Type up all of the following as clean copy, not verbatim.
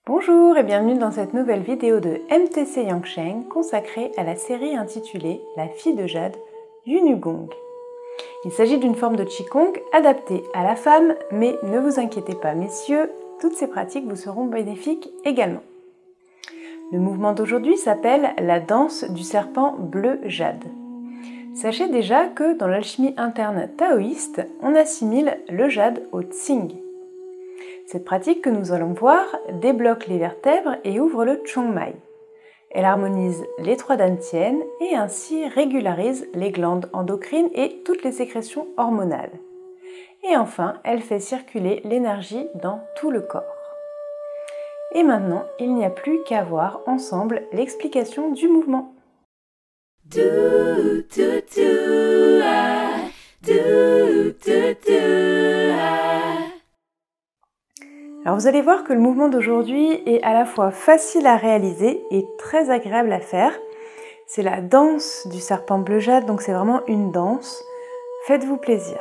Bonjour et bienvenue dans cette nouvelle vidéo de MTC Yangsheng consacrée à la série intitulée La fille de jade, Yunugong. Il s'agit d'une forme de Qigong adaptée à la femme, mais ne vous inquiétez pas messieurs, toutes ces pratiques vous seront bénéfiques également. Le mouvement d'aujourd'hui s'appelle la danse du serpent bleu jade. Sachez déjà que dans l'alchimie interne taoïste, on assimile le jade au Tsing. Cette pratique que nous allons voir débloque les vertèbres et ouvre le Chongmai. Elle harmonise les trois dantians et ainsi régularise les glandes endocrines et toutes les sécrétions hormonales. Et enfin, elle fait circuler l'énergie dans tout le corps. Et maintenant, il n'y a plus qu'à voir ensemble l'explication du mouvement. Alors vous allez voir que le mouvement d'aujourd'hui est à la fois facile à réaliser et très agréable à faire. C'est la danse du serpent bleu jade, donc c'est vraiment une danse. Faites-vous plaisir.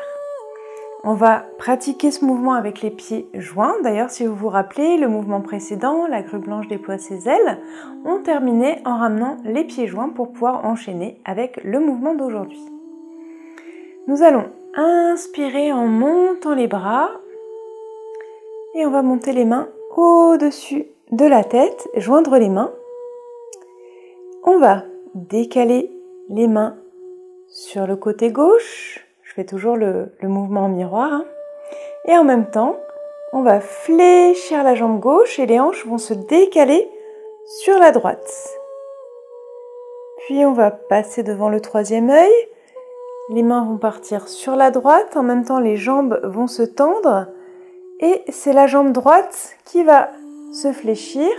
On va pratiquer ce mouvement avec les pieds joints. D'ailleurs, si vous vous rappelez, le mouvement précédent, la grue blanche déploie ses ailes, on terminait en ramenant les pieds joints pour pouvoir enchaîner avec le mouvement d'aujourd'hui. Nous allons inspirer en montant les bras et on va monter les mains au-dessus de la tête, joindre les mains. On va décaler les mains sur le côté gauche. Je fais toujours le mouvement en miroir. Et en même temps, on va fléchir la jambe gauche et les hanches vont se décaler sur la droite. Puis on va passer devant le troisième œil. Les mains vont partir sur la droite. En même temps, les jambes vont se tendre. Et c'est la jambe droite qui va se fléchir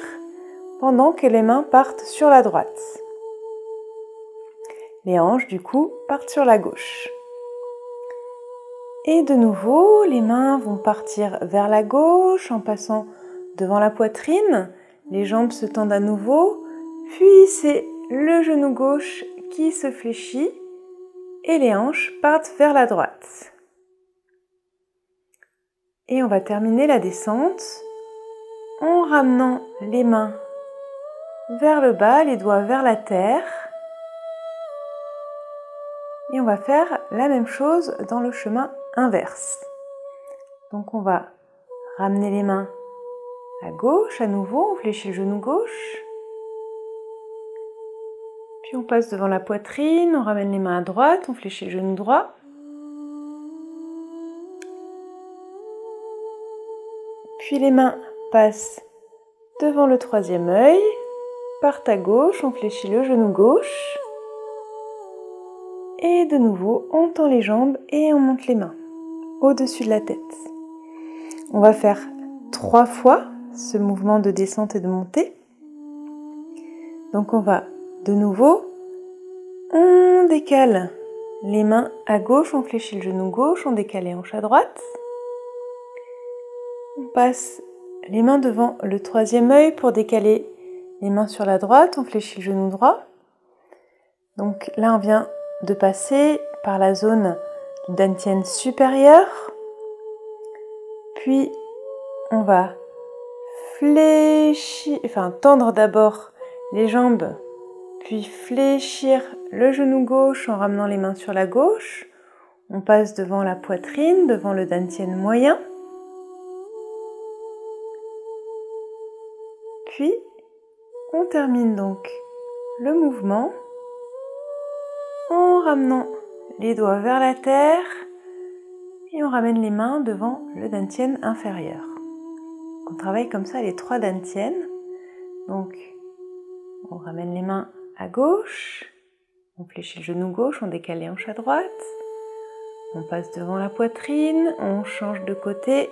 pendant que les mains partent sur la droite. Les hanches, du coup, partent sur la gauche. Et de nouveau, les mains vont partir vers la gauche en passant devant la poitrine. Les jambes se tendent à nouveau. Puis c'est le genou gauche qui se fléchit et les hanches partent vers la droite. Et on va terminer la descente en ramenant les mains vers le bas, les doigts vers la terre. Et on va faire la même chose dans le chemin inverse. Donc on va ramener les mains à gauche à nouveau, on fléchit le genou gauche. Puis on passe devant la poitrine, on ramène les mains à droite, on fléchit le genou droit. Puis les mains passent devant le troisième œil, partent à gauche, on fléchit le genou gauche. Et de nouveau, on tend les jambes et on monte les mains au-dessus de la tête. On va faire 3 fois ce mouvement de descente et de montée. Donc on va de nouveau, on décale les mains à gauche, on fléchit le genou gauche, on décale les hanches à droite. On passe les mains devant le troisième œil pour décaler les mains sur la droite, on fléchit le genou droit. Donc là on vient de passer par la zone du dantian supérieur. Puis on va tendre d'abord les jambes, puis fléchir le genou gauche en ramenant les mains sur la gauche. On passe devant la poitrine, devant le dantian moyen. Puis on termine donc le mouvement en ramenant les doigts vers la terre et on ramène les mains devant le dantian inférieur. On travaille comme ça les 3 dantians. Donc on ramène les mains à gauche, on fléchit le genou gauche, on décale les hanches à droite, on passe devant la poitrine, on change de côté,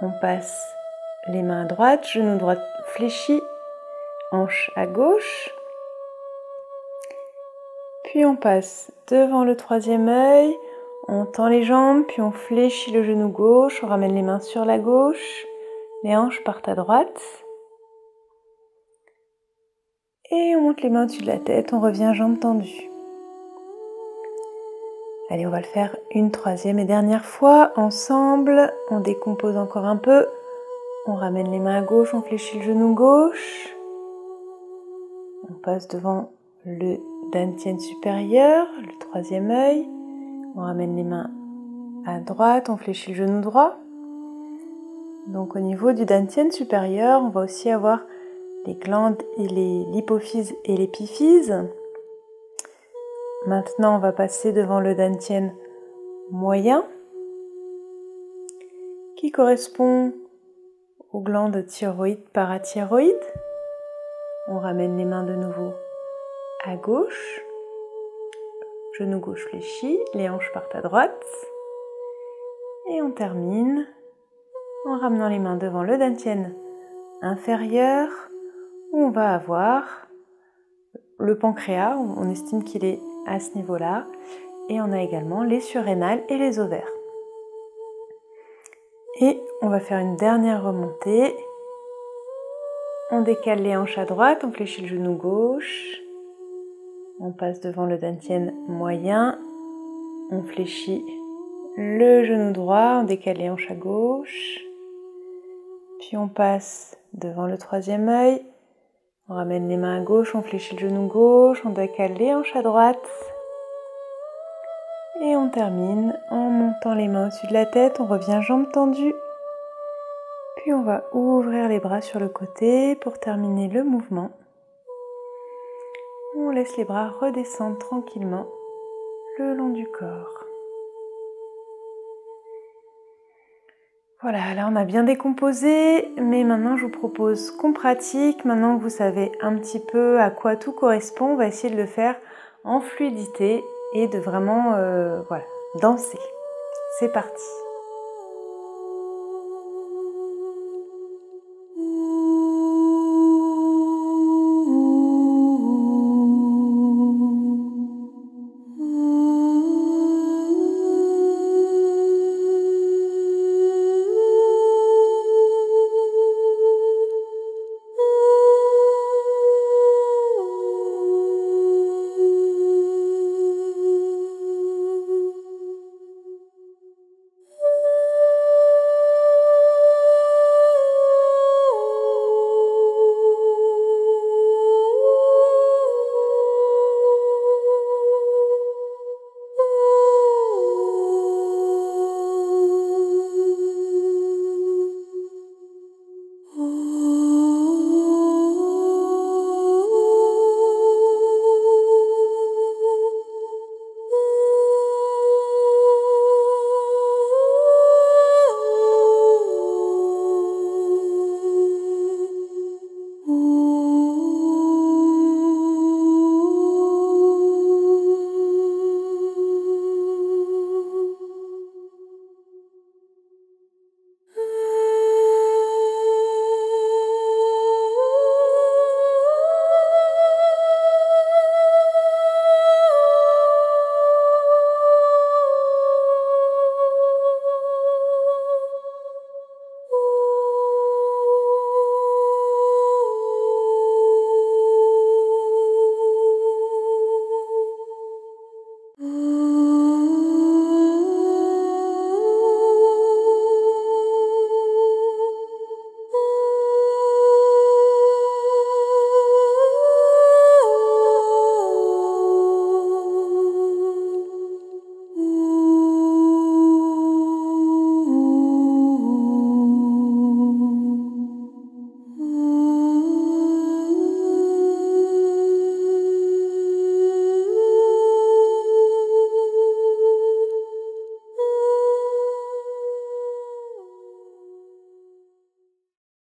on passe les mains à droite, genou droit fléchi, hanche à gauche. Puis on passe devant le troisième œil, on tend les jambes, puis on fléchit le genou gauche, on ramène les mains sur la gauche, les hanches partent à droite. Et on monte les mains au-dessus de la tête, on revient jambes tendues. Allez, on va le faire une troisième et dernière fois, ensemble. On décompose encore un peu. On ramène les mains à gauche, on fléchit le genou gauche. On passe devant le dantian supérieur, le troisième œil. On ramène les mains à droite, on fléchit le genou droit. Donc au niveau du dantian supérieur, on va aussi avoir les glandes et l'hypophyse et l'épiphyse. Maintenant, on va passer devant le dantian moyen qui correspond aux glandes thyroïde, parathyroïde. On ramène les mains de nouveau à gauche. Genou gauche fléchi, les hanches partent à droite. Et on termine en ramenant les mains devant le dantian inférieur où on va avoir le pancréas, on estime qu'il est à ce niveau-là. Et on a également les surrénales et les ovaires. Et on va faire une dernière remontée. On décale les hanches à droite, on fléchit le genou gauche. On passe devant le dantian moyen. On fléchit le genou droit, on décale les hanches à gauche. Puis on passe devant le troisième œil. On ramène les mains à gauche, on fléchit le genou gauche, on décale les hanches à droite. Et on termine en montant les mains au-dessus de la tête, on revient jambes tendues. Puis on va ouvrir les bras sur le côté pour terminer le mouvement. On laisse les bras redescendre tranquillement le long du corps. Voilà, là on a bien décomposé, mais maintenant je vous propose qu'on pratique. Maintenant que vous savez un petit peu à quoi tout correspond, on va essayer de le faire en fluidité et de vraiment danser. C'est parti!